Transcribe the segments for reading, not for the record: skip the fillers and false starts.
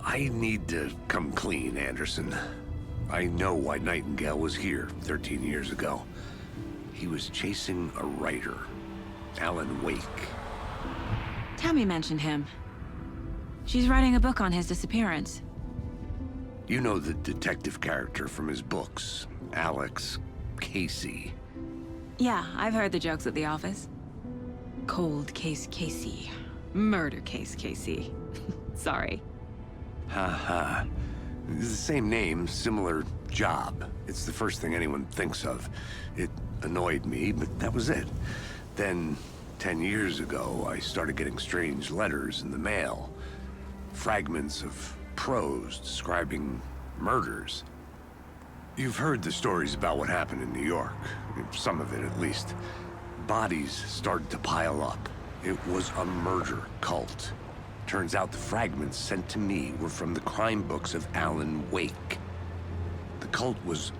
I need to come clean, Anderson. I know why Nightingale was here 13 years ago. He was chasing a writer, Alan Wake. Tammy mentioned him. She's writing a book on his disappearance. You know the detective character from his books, Alex Casey. Yeah, I've heard the jokes at the office. Cold case Casey. Murder case Casey. Sorry. Ha. It's the same name, similar job. It's the first thing anyone thinks of. It annoyed me, but that was it. Then, 10 years ago, I started getting strange letters in the mail. Fragments of prose describing murders. You've heard the stories about what happened in New York. Some of it, at least. Bodies started to pile up. It was a murder cult. Turns out the fragments sent to me were from the crime books of Alan Wake. The cult was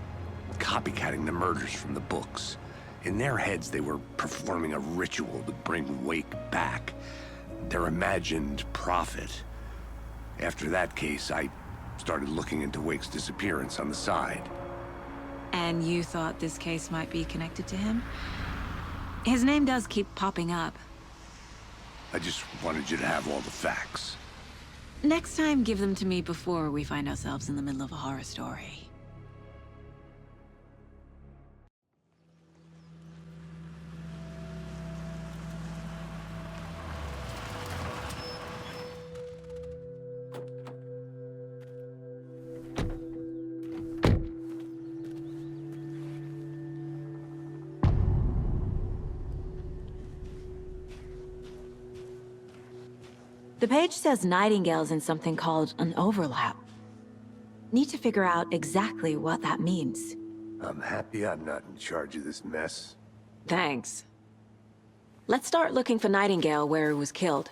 copycatting the murders from the books. In their heads, they were performing a ritual to bring Wake back. Their imagined prophet. After that case, I started looking into Wake's disappearance on the side. And you thought this case might be connected to him? His name does keep popping up. I just wanted you to have all the facts. Next time, give them to me before we find ourselves in the middle of a horror story. The page says Nightingale's in something called an overlap. Need to figure out exactly what that means. I'm happy I'm not in charge of this mess. Thanks. Let's start looking for Nightingale where he was killed.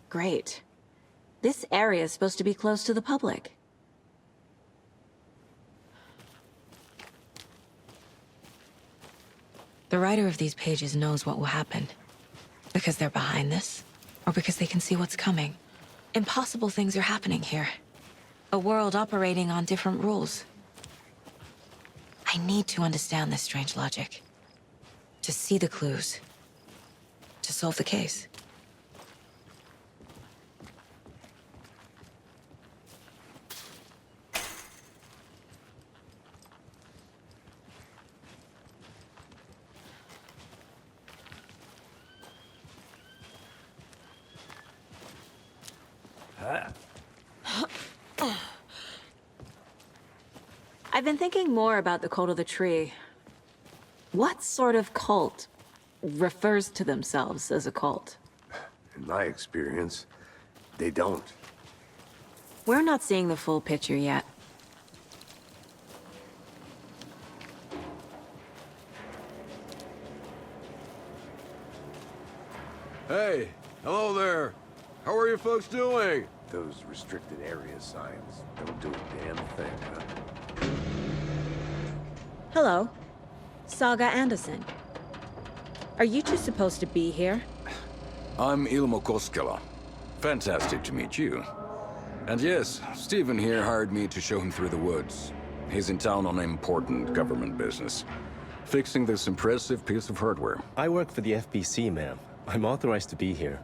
Great. This area is supposed to be close to the public. The writer of these pages knows what will happen. Because they're behind this, or because they can see what's coming. Impossible things are happening here. A world operating on different rules. I need to understand this strange logic. To see the clues. To solve the case. I've been thinking more about the cult of the tree. What sort of cult refers to themselves as a cult? In my experience, they don't. We're not seeing the full picture yet. Hey, hello there. How are you folks doing? Those restricted area signs don't do a damn thing, huh? Hello. Saga Anderson. Are you two supposed to be here? I'm Ilmo Koskela. Fantastic to meet you. And yes, Stephen here hired me to show him through the woods. He's in town on important government business. Fixing this impressive piece of hardware. I work for the FBC, ma'am. I'm authorized to be here.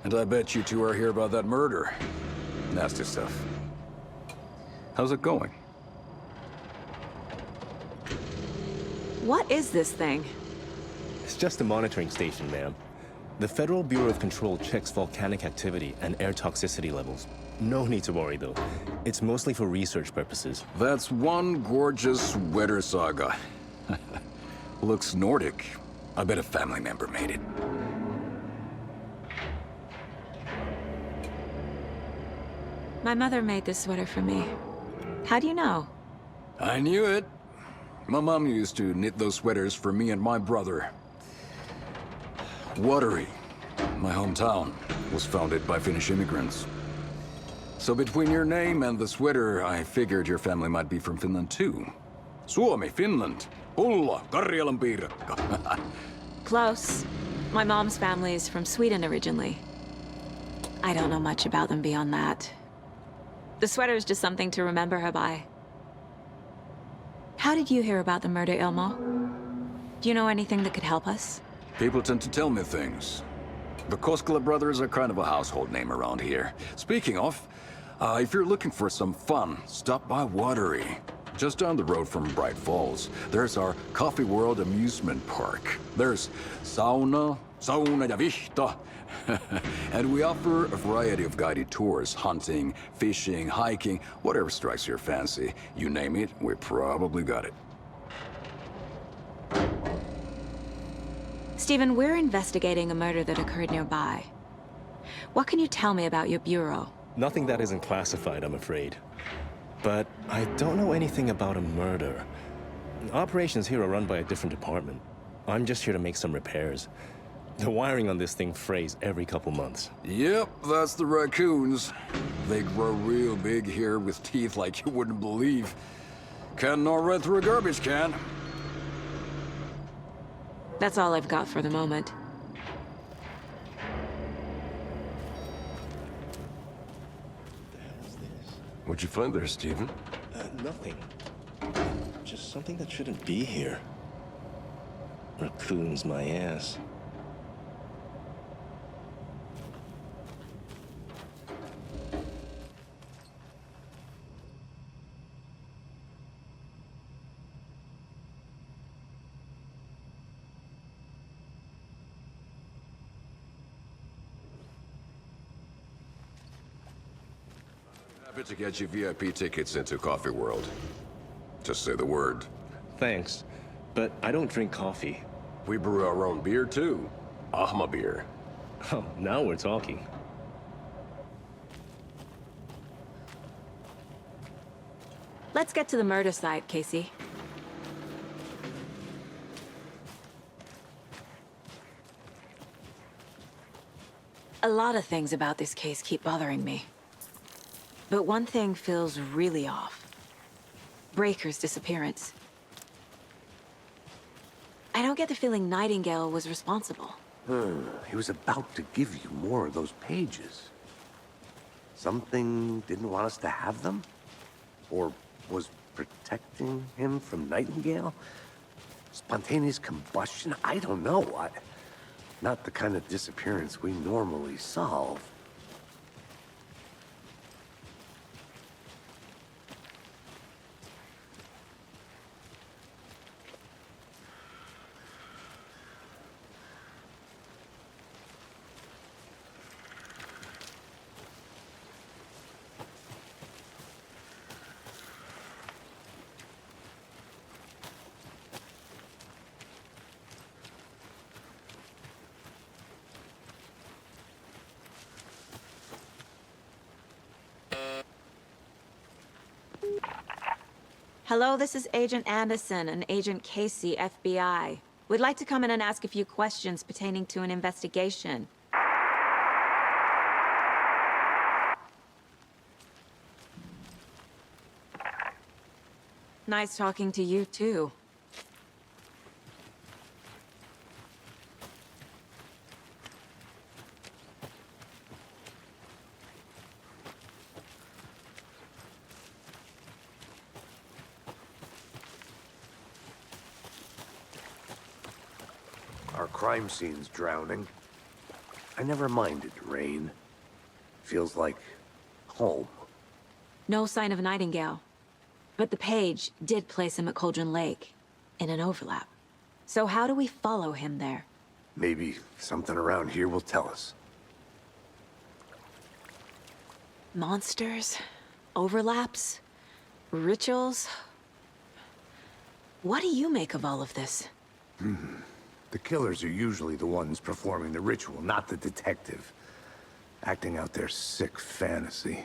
And I bet you two are here about that murder. Nasty stuff. How's it going? What is this thing? It's just a monitoring station, ma'am. The Federal Bureau of Control checks volcanic activity and air toxicity levels. No need to worry, though. It's mostly for research purposes. That's one gorgeous weather saga. Looks Nordic. I bet a family member made it. My mother made this sweater for me. How do you know? I knew it. My mom used to knit those sweaters for me and my brother. Watery, my hometown, was founded by Finnish immigrants. So between your name and the sweater, I figured your family might be from Finland too. Suomi, Finland. Ulla, Karjalan piirakka. Close. My mom's family is from Sweden originally. I don't know much about them beyond that. The sweater is just something to remember her by. How did you hear about the murder, Ilmo? Do you know anything that could help us? People tend to tell me things. The Koskela brothers are kind of a household name around here. Speaking of, if you're looking for some fun, stop by Watery. Just down the road from Bright Falls, there's our Coffee World amusement park. There's sauna ja vihta. And we offer a variety of guided tours, hunting, fishing, hiking, whatever strikes your fancy. You name it, we probably got it. Stephen, we're investigating a murder that occurred nearby. What can you tell me about your bureau? Nothing that isn't classified, I'm afraid. But I don't know anything about a murder. Operations here are run by a different department. I'm just here to make some repairs. The wiring on this thing frays every couple months. Yep, that's the raccoons. They grow real big here with teeth like you wouldn't believe. Can't gnaw right through a garbage can. That's all I've got for the moment. What'd you find there, Stephen? Nothing. Just something that shouldn't be here. Raccoons my ass. Happy to get you VIP tickets into Coffee World. Just say the word. Thanks, but I don't drink coffee. We brew our own beer too. Ahma beer. Oh, now we're talking. Let's get to the murder site, Casey. A lot of things about this case keep bothering me. But one thing feels really off. Breaker's disappearance. I don't get the feeling Nightingale was responsible. He was about to give you more of those pages. Something didn't want us to have them? Or was protecting him from Nightingale? Spontaneous combustion? I don't know. Not the kind of disappearance we normally solve. Hello, this is Agent Anderson and Agent Casey, FBI. We'd like to come in and ask a few questions pertaining to an investigation. Nice talking to you, too. Our crime scene's drowning. I never minded rain. Feels like home. No sign of Nightingale. But the page did place him at Cauldron Lake, in an overlap. So how do we follow him there? Maybe something around here will tell us. Monsters? Overlaps? Rituals? What do you make of all of this? The killers are usually the ones performing the ritual, not the detective. Acting out their sick fantasy.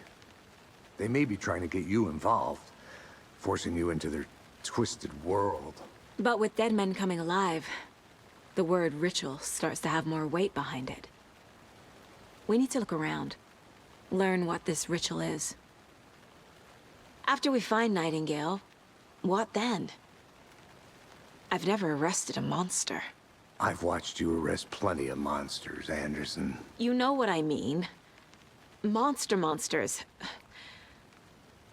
They may be trying to get you involved, forcing you into their twisted world. But with dead men coming alive, the word ritual starts to have more weight behind it. We need to look around. learn what this ritual is. After we find Nightingale, what then? I've never arrested a monster. I've watched you arrest plenty of monsters, Anderson. You know what I mean. Monsters.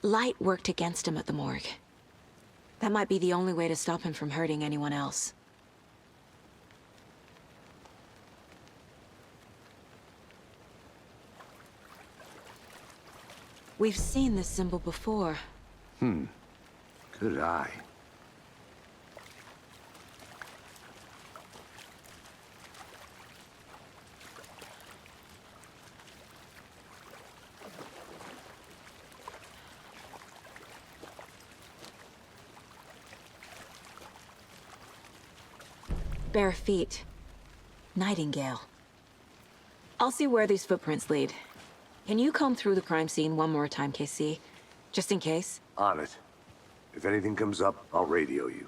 Light worked against him at the morgue. That might be the only way to stop him from hurting anyone else. We've seen this symbol before. Good eye. Bare feet. Nightingale. I'll see where these footprints lead. Can you comb through the crime scene one more time, KC? Just in case? On it. If anything comes up, I'll radio you.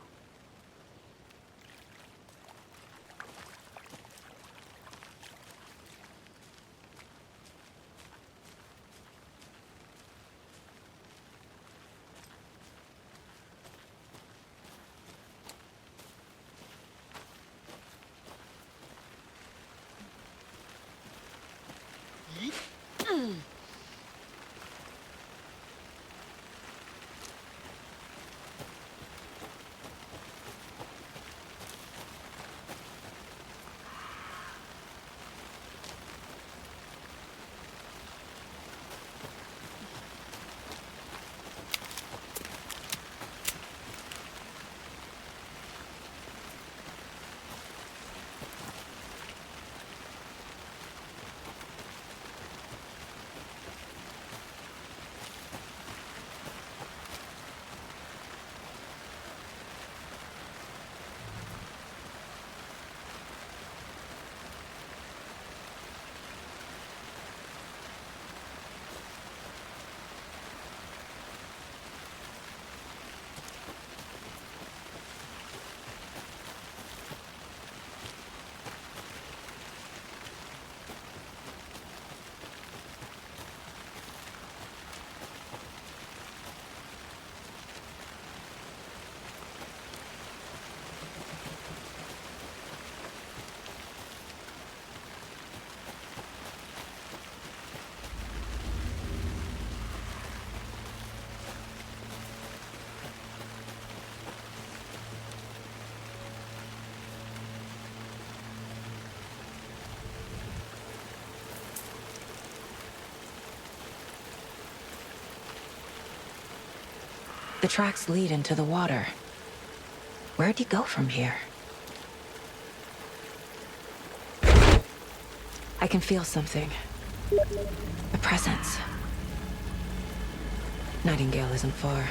The tracks lead into the water. Where'd you go from here? I can feel something. A presence. Nightingale isn't far.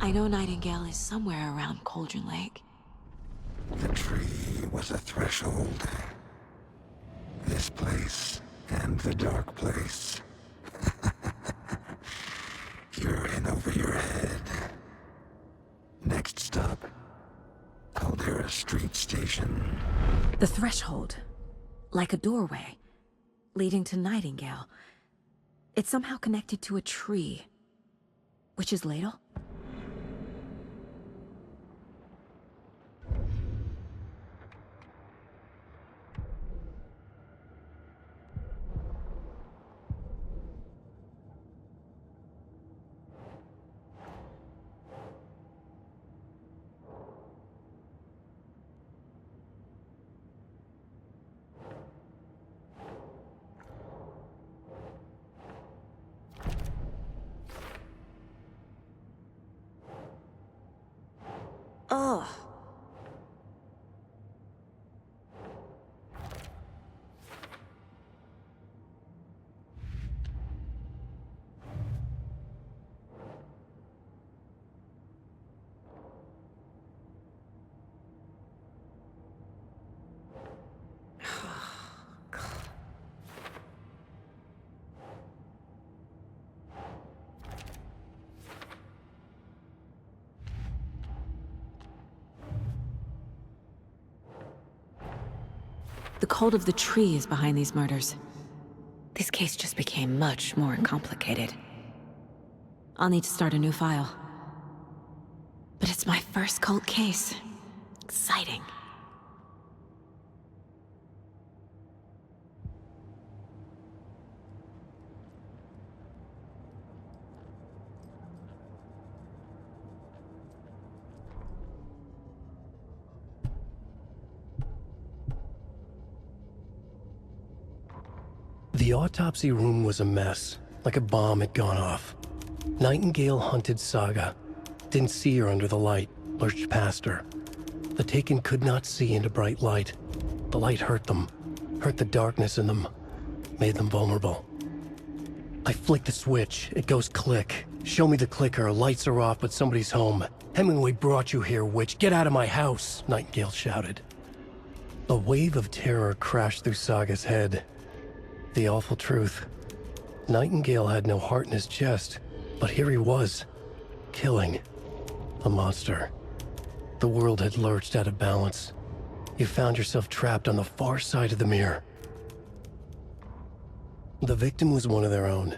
I know Nightingale is somewhere around Cauldron Lake. The tree was a threshold. This place and the dark place. You're in over your head. Next stop, Caldera Street Station. The threshold. Like a doorway. Leading to Nightingale. It's somehow connected to a tree. Witch's Ladle? The cult of the tree is behind these murders. This case just became much more complicated. I'll need to start a new file. But it's my first cult case. Exciting. The autopsy room was a mess, like a bomb had gone off. Nightingale hunted Saga. Didn't see her under the light, lurched past her. The Taken could not see into bright light. The light hurt them, hurt the darkness in them, made them vulnerable. I flick the switch, it goes click. Show me the clicker, lights are off but somebody's home. Hemingway brought you here, witch, get out of my house, Nightingale shouted. A wave of terror crashed through Saga's head. The awful truth. Nightingale had no heart in his chest, but here he was, killing a monster. The world had lurched out of balance. You found yourself trapped on the far side of the mirror. The victim was one of their own.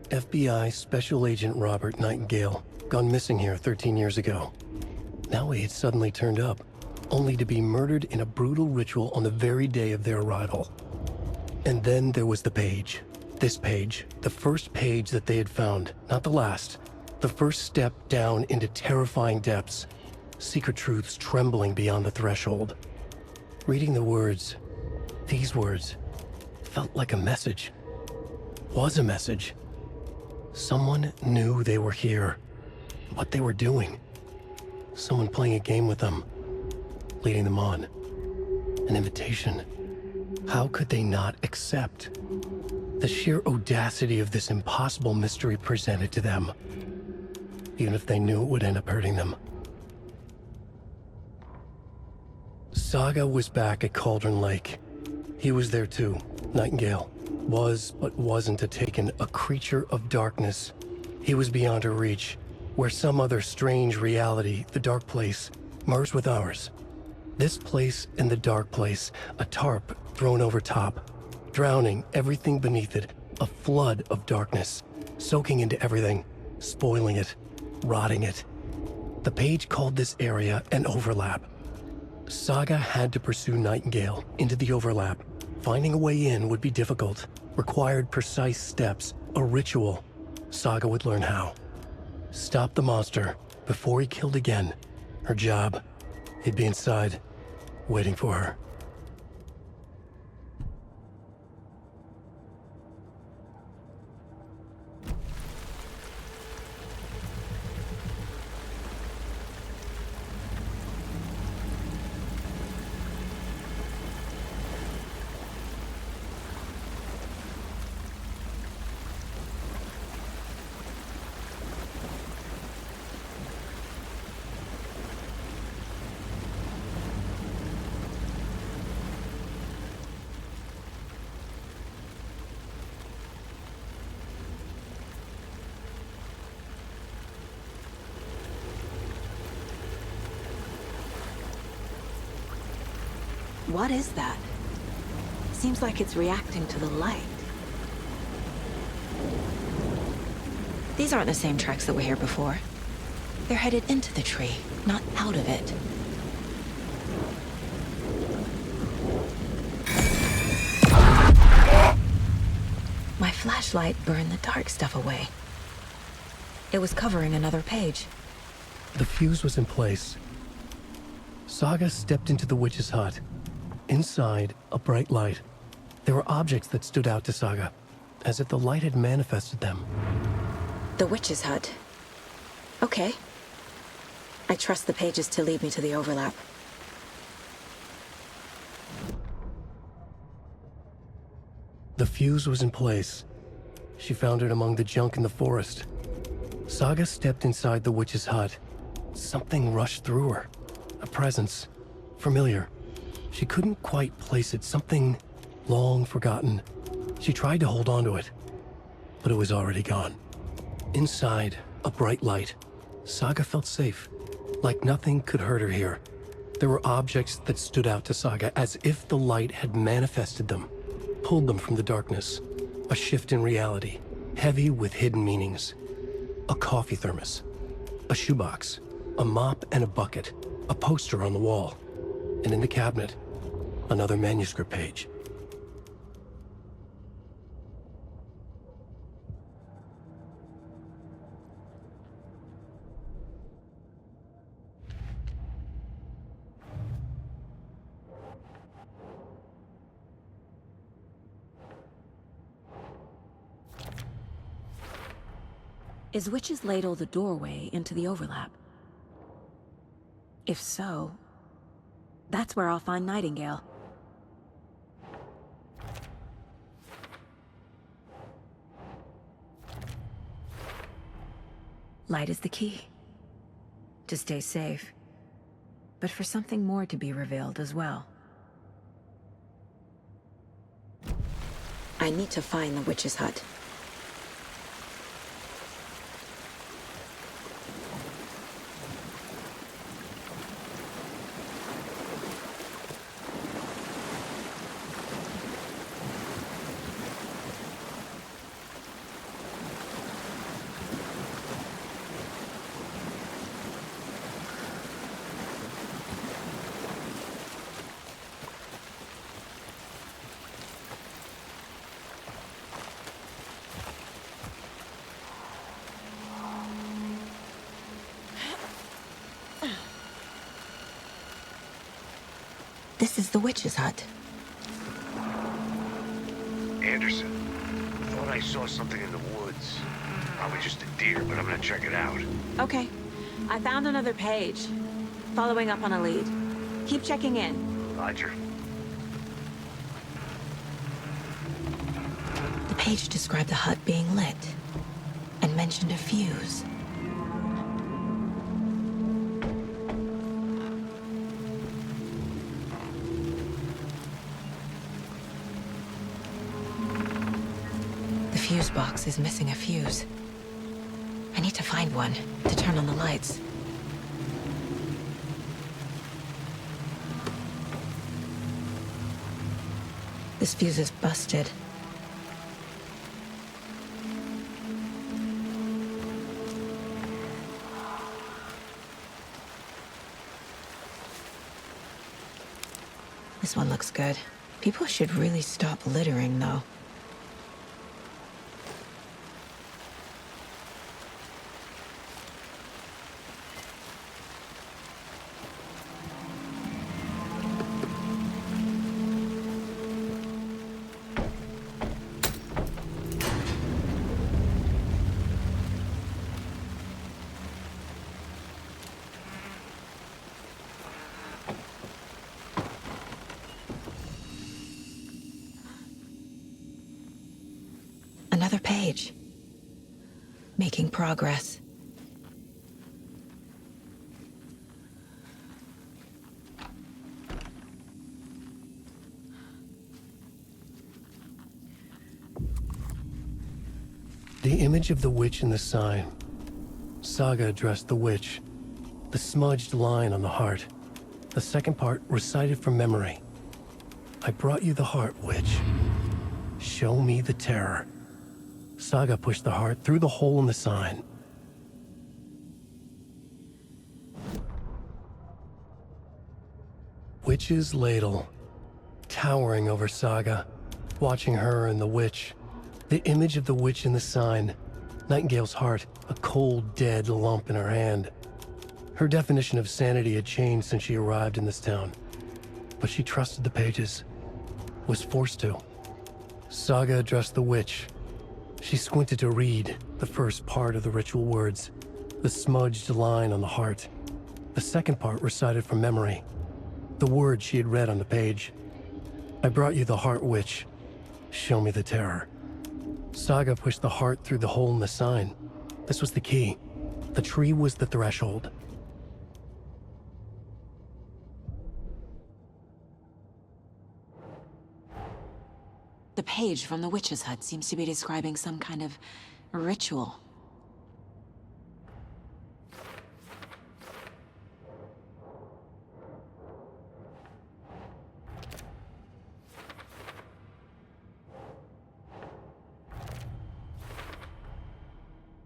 FBI Special Agent Robert Nightingale, gone missing here 13 years ago. Now he had suddenly turned up, only to be murdered in a brutal ritual on the very day of their arrival. And then there was the page. This page, the first page that they had found, not the last. The first step down into terrifying depths. Secret truths trembling beyond the threshold. Reading the words, these words, felt like a message. Was a message. Someone knew they were here. What they were doing. Someone playing a game with them. Leading them on. An invitation. How could they not accept? The sheer audacity of this impossible mystery presented to them. Even if they knew it would end up hurting them. Saga was back at Cauldron Lake. He was there too, Nightingale. Was, but wasn't a Taken, a creature of darkness. He was beyond her reach, where some other strange reality, the dark place, merged with ours. This place and the dark place, a tarp thrown over top, drowning everything beneath it, a flood of darkness, soaking into everything, spoiling it, rotting it. The page called this area an overlap. Saga had to pursue Nightingale into the overlap. Finding a way in would be difficult, required precise steps, a ritual. Saga would learn how. Stop the monster before he killed again. Her job. He'd be inside, waiting for her. What is that? Seems like it's reacting to the light. These aren't the same tracks that were here before. They're headed into the tree, not out of it. My flashlight burned the dark stuff away. It was covering another page. The fuse was in place. Saga stepped into the witch's hut. Inside, a bright light. There were objects that stood out to Saga, as if the light had manifested them. The witch's hut. Okay. I trust the pages to lead me to the overlap. The fuse was in place. She found it among the junk in the forest. Saga stepped inside the witch's hut. Something rushed through her. A presence. Familiar. She couldn't quite place it. Something long forgotten. She tried to hold on to it, but it was already gone. Inside, a bright light. Saga felt safe, like nothing could hurt her here. There were objects that stood out to Saga as if the light had manifested them, pulled them from the darkness. A shift in reality, heavy with hidden meanings. A coffee thermos, a shoebox, a mop and a bucket, a poster on the wall, and in the cabinet, another manuscript page. Is Witch's Ladle the doorway into the overlap? If so, that's where I'll find Nightingale. Light is the key. To stay safe. But for something more to be revealed as well. I need to find the witch's hut. This is the witch's hut. Anderson, thought I saw something in the woods. Probably just a deer, but I'm gonna check it out. Okay. I found another page. Following up on a lead. Keep checking in. Roger. The page described the hut being lit, and mentioned a fuse. The fuse box is missing a fuse. I need to find one to turn on the lights. This fuse is busted. This one looks good. People should really stop littering, though. Another page. Making progress. The image of the witch in the sign. Saga addressed the witch. The smudged line on the heart. The second part recited from memory. I brought you the heart, witch. Show me the terror. Saga pushed the heart through the hole in the sign. Witch's ladle. Towering over Saga. Watching her and the witch. The image of the witch in the sign. Nightingale's heart, a cold, dead lump in her hand. Her definition of sanity had changed since she arrived in this town. But she trusted the pages. Was forced to. Saga addressed the witch. She squinted to read the first part of the ritual words, the smudged line on the heart. The second part recited from memory, the words she had read on the page. I brought you the heart, witch. Show me the terror. Saga pushed the heart through the hole in the sign. This was the key. The tree was the threshold. The page from the witch's hut seems to be describing some kind of ritual.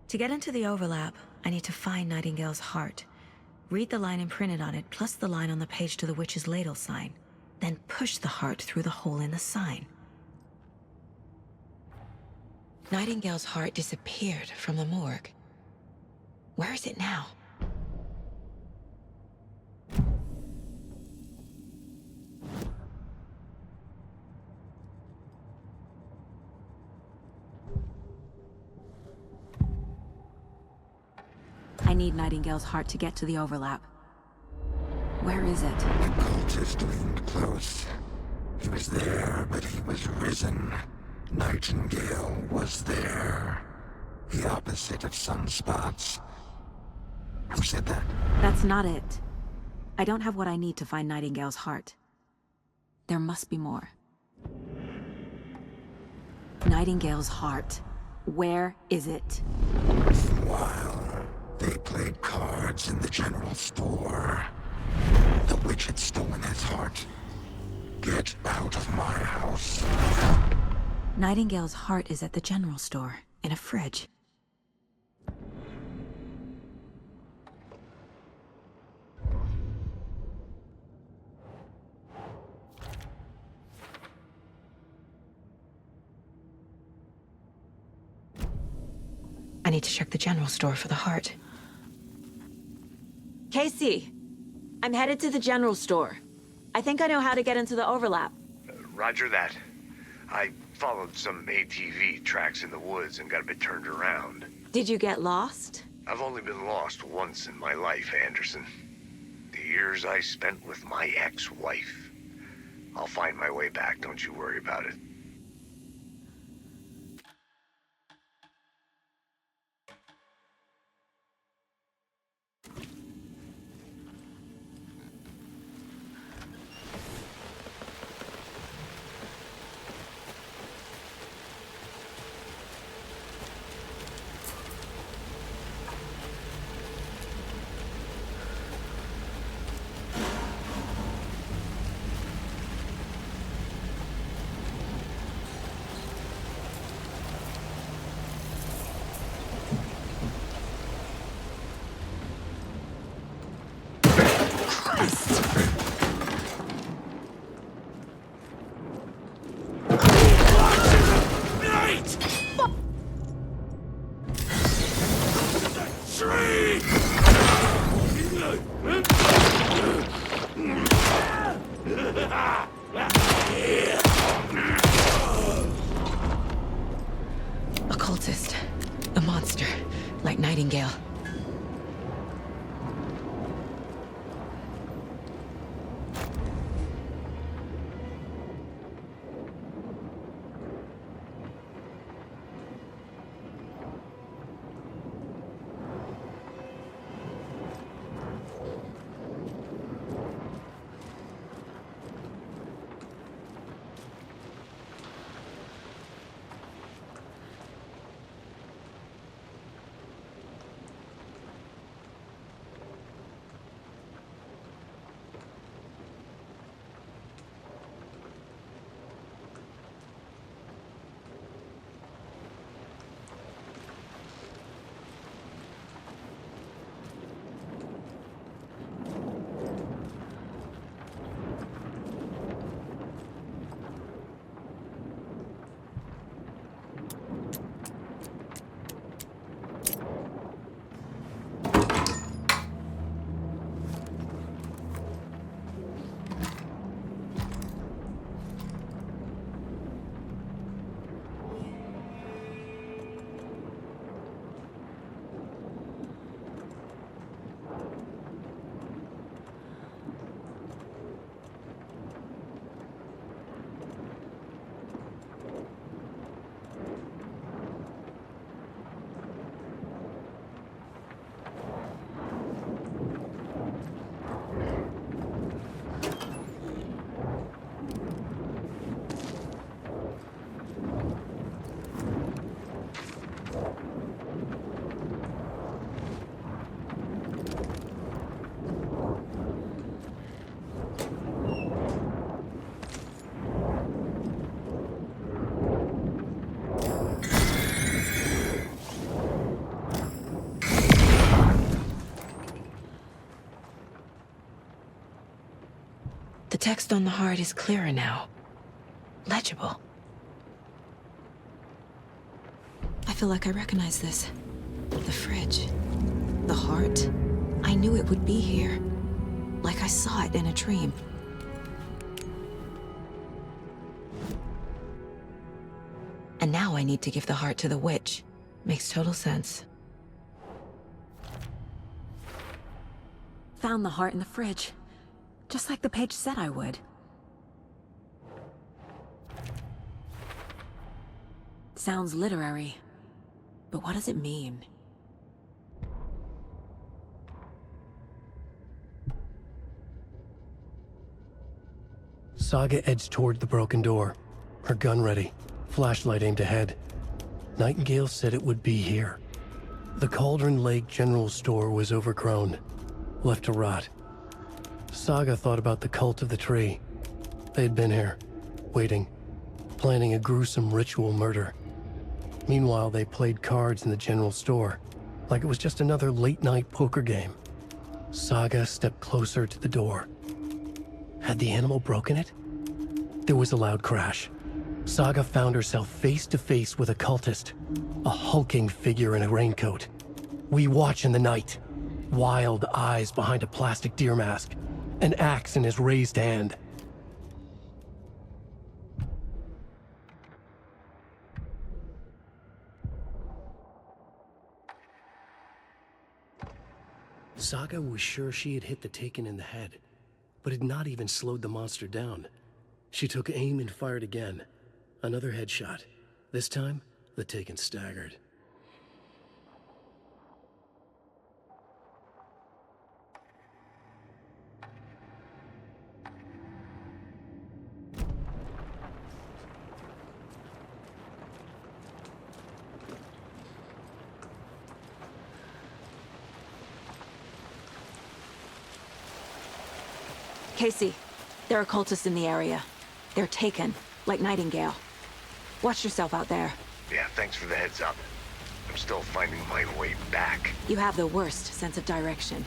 To get into the overlap, I need to find Nightingale's heart. Read the line imprinted on it, plus the line on the page to the witch's ladle sign. Then push the heart through the hole in the sign. Nightingale's heart disappeared from the morgue. Where is it now? I need Nightingale's heart to get to the overlap. Where is it? The cultist leaned close. He was there, but he was risen. Nightingale was there. The opposite of sunspots. Who said that? That's not it. I don't have what I need to find Nightingale's heart. There must be more. Nightingale's heart. Where is it? While they played cards in the general store, the witch had stolen his heart. Get out of my house. Nightingale's heart is at the general store, in a fridge. I need to check the general store for the heart. Casey! I'm headed to the general store. I think I know how to get into the overlap. Roger that. I followed some ATV tracks in the woods and got a bit turned around. Did you get lost? I've only been lost once in my life, Anderson. The years I spent with my ex-wife. I'll find my way back, don't you worry about it. Occultist. A monster. Like Nightingale. text on the heart is clearer now. Legible. I feel like I recognize this. The fridge. The heart. I knew it would be here. Like I saw it in a dream. And now I need to give the heart to the witch. Makes total sense. Found the heart in the fridge. Just like the page said I would. Sounds literary. But what does it mean? Saga edged toward the broken door, her gun ready, flashlight aimed ahead. Nightingale said it would be here. The Cauldron Lake General Store was overgrown, left to rot. Saga thought about the cult of the tree. They had been here, waiting, planning a gruesome ritual murder. Meanwhile, they played cards in the general store, like it was just another late-night poker game. Saga stepped closer to the door. Had the animal broken it? There was a loud crash. Saga found herself face to face with a cultist, a hulking figure in a raincoat. We watch in the night, wild eyes behind a plastic deer mask, an axe in his raised hand. Saga was sure she had hit the Taken in the head, but had not even slowed the monster down. She took aim and fired again. Another headshot. This time, the Taken staggered. Casey, there are cultists in the area. They're Taken, like Nightingale. Watch yourself out there. Yeah, thanks for the heads up. I'm still finding my way back. You have the worst sense of direction.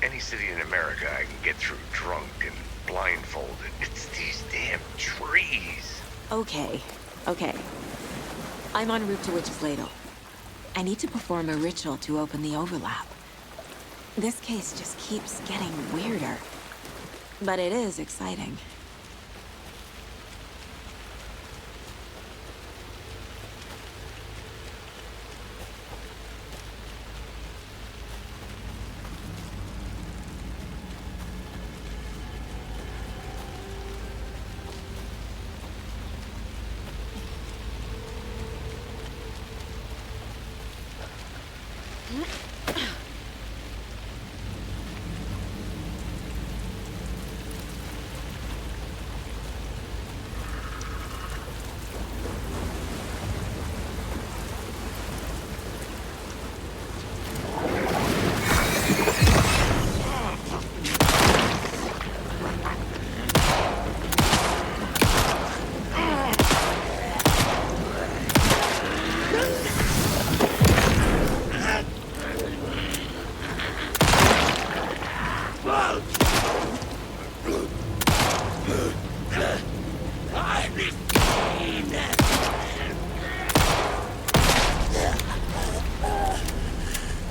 Any city in America I can get through drunk and blindfolded. It's these damn trees. Okay. I'm en route to Witch's Ladle. I need to perform a ritual to open the overlap. This case just keeps getting weirder. But it is exciting.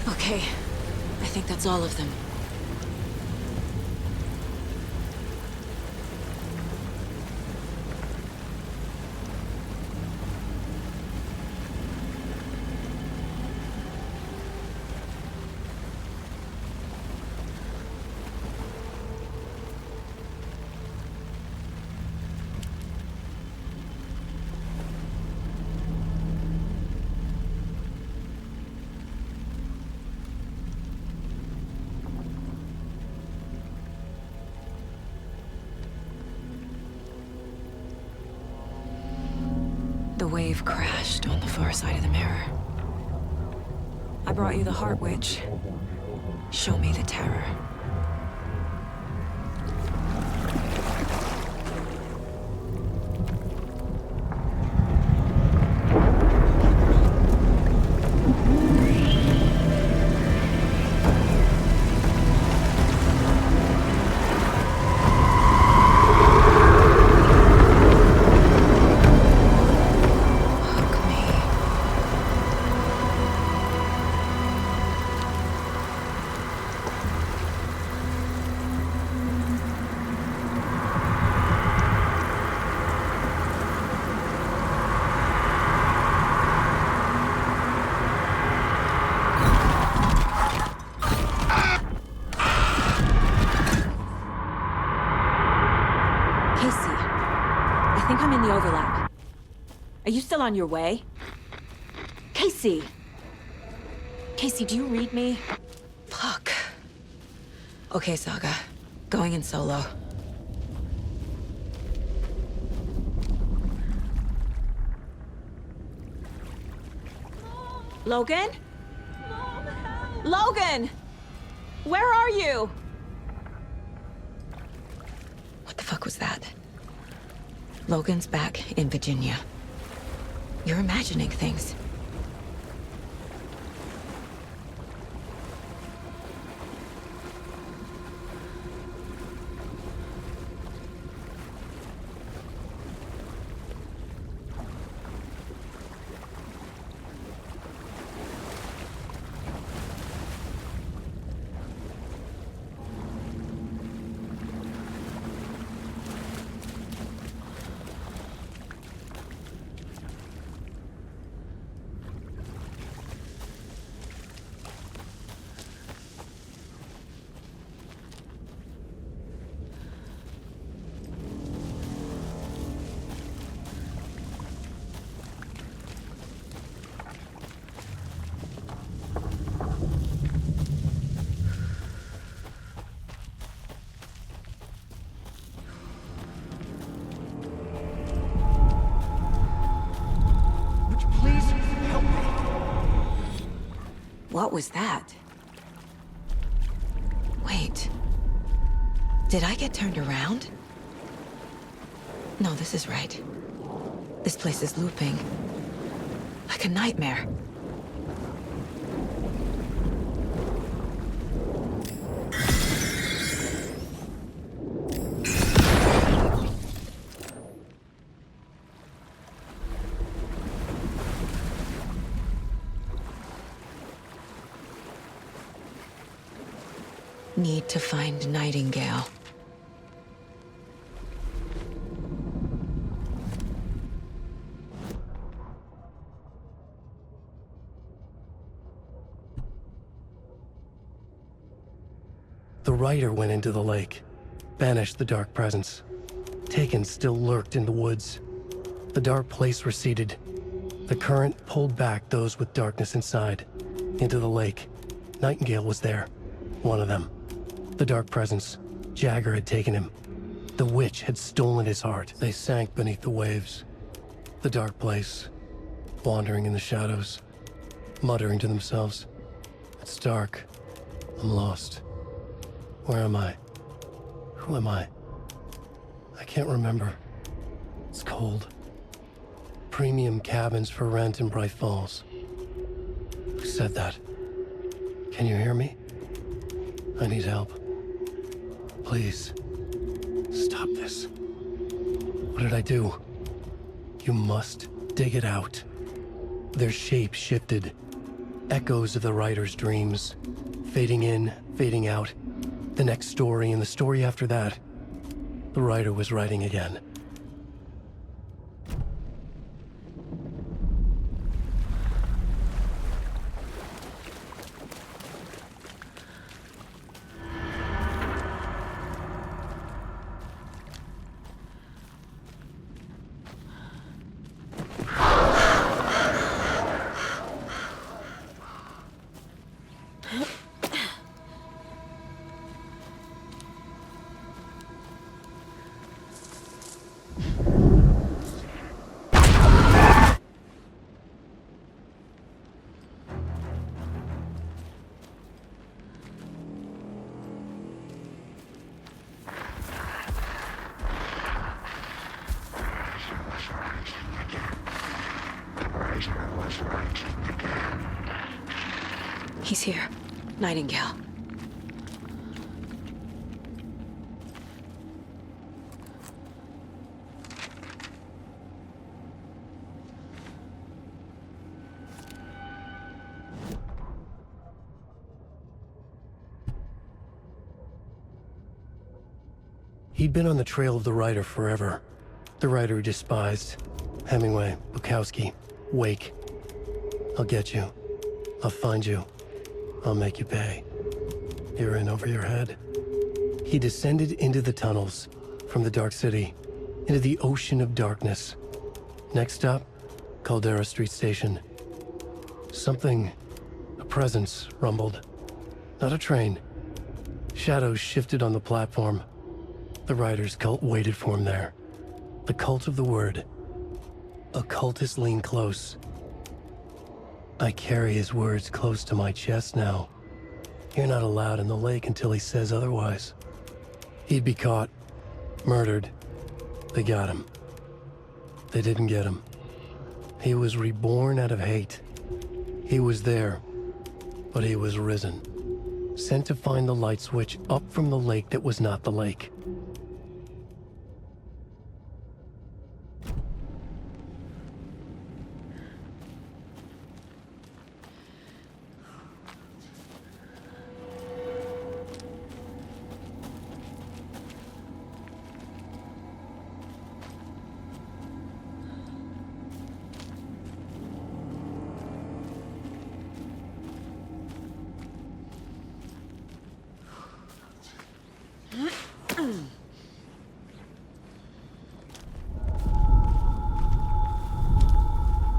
Okay, I think that's all of them. The wave crashed on the far side of the mirror. I brought you the Heart Witch. Show me the terror. think I'm in the overlap. Are you still on your way? Casey! Casey, do you read me? Fuck. Okay, Saga. Going in solo. Logan? Logan! Where are you? What the fuck was that? Logan's back in Virginia. You're imagining things. What was that? Wait. Did I get turned around? No, this is right. This place is looping. Like a nightmare. Need to find Nightingale. The rider went into the lake, banished the dark presence. Taken still lurked in the woods. The dark place receded. The current pulled back those with darkness inside, into the lake. Nightingale was there, one of them. The dark presence, Jagger had taken him. The witch had stolen his heart. They sank beneath the waves. The dark place, wandering in the shadows, muttering to themselves. It's dark. I'm lost. Where am I? Who am I? I can't remember. It's cold. Premium cabins for rent in Bright Falls. Who said that? Can you hear me? I need help. Please. Stop this. What did I do? You must dig it out. Their shape shifted. Echoes of the writer's dreams. Fading in, fading out. The next story and the story after that. The writer was writing again. He's here. Nightingale. He'd been on the trail of the writer forever. The writer he despised. Hemingway, Bukowski, Wake. I'll get you. I'll find you. I'll make you pay. You're in over your head. He descended into the tunnels from the Dark City. into the ocean of darkness. Next stop, Caldera Street Station. Something, a presence, rumbled. Not a train. Shadows shifted on the platform. The rider's cult waited for him there. The cult of the word. Occultists lean close. I carry his words close to my chest now. You're not allowed in the lake until he says otherwise. He'd be caught, murdered. They got him. They didn't get him. He was reborn out of hate. He was there, but he was risen. Sent to find the light switch up from the lake that was not the lake.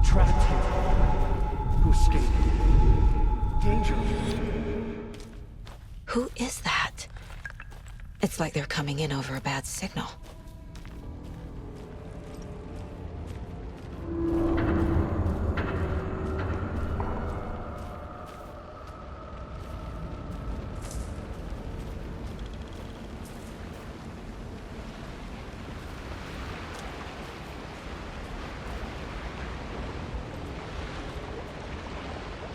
Trapped here. Who escaped? Danger. Who is that? It's like they're coming in over a bad signal.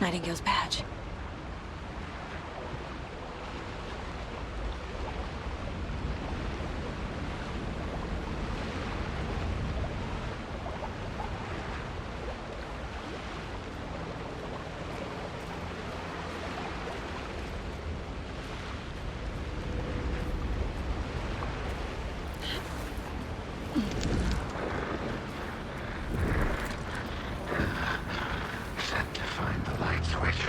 Nightingale's badge. Sent to find the light switch.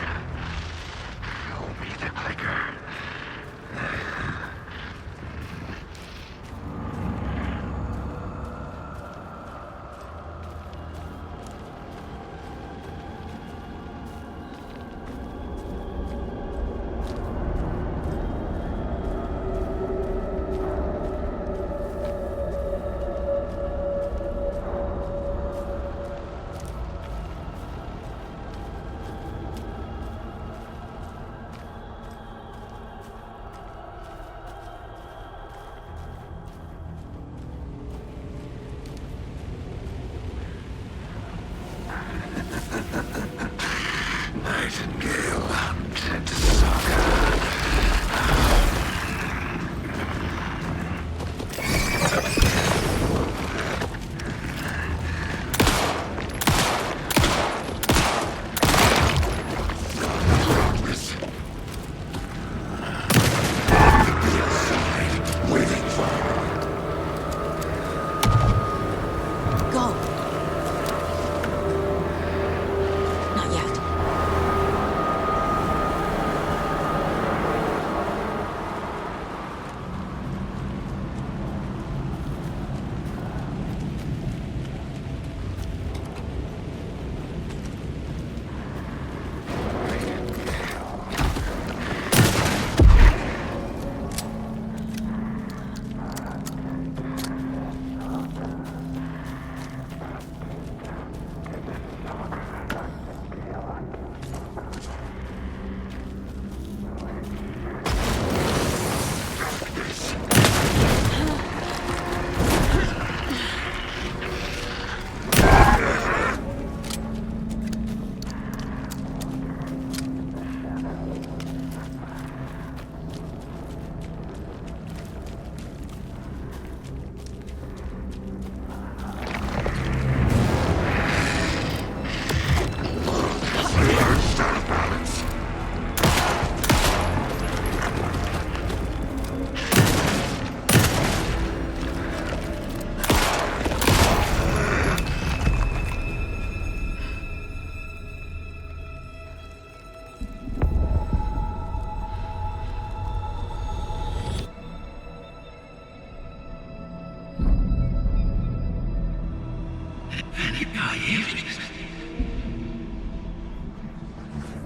I am.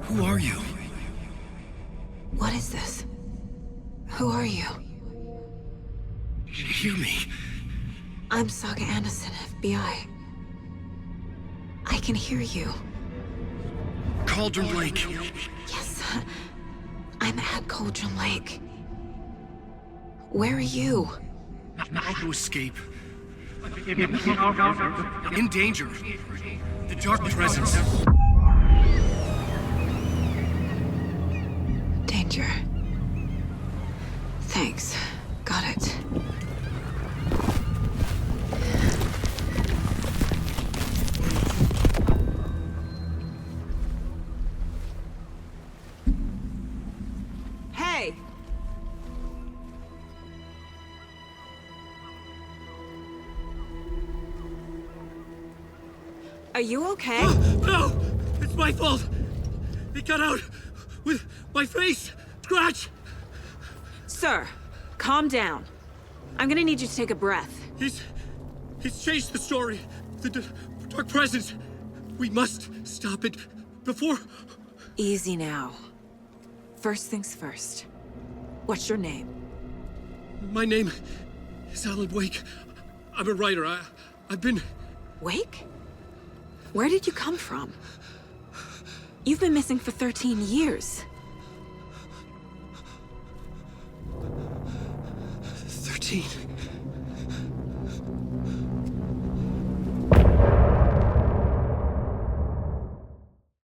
Who are you? What is this? Who are you? Hear me. I'm Saga Anderson, FBI. I can hear you. Cauldron Lake. Yes, I'm at Cauldron Lake. Where are you? How to escape. In danger. The dark presence. Danger. Thanks. Got it. Hey! Are you okay? No! It's my fault! It got out with my face! Scratch! Sir, calm down. I'm gonna need you to take a breath. He's changed the story. The dark presence. We must stop it before... Easy now. First things first. What's your name? My name is Alan Wake. I'm a writer. I've been... Wake? Where did you come from? You've been missing for 13 years. 13.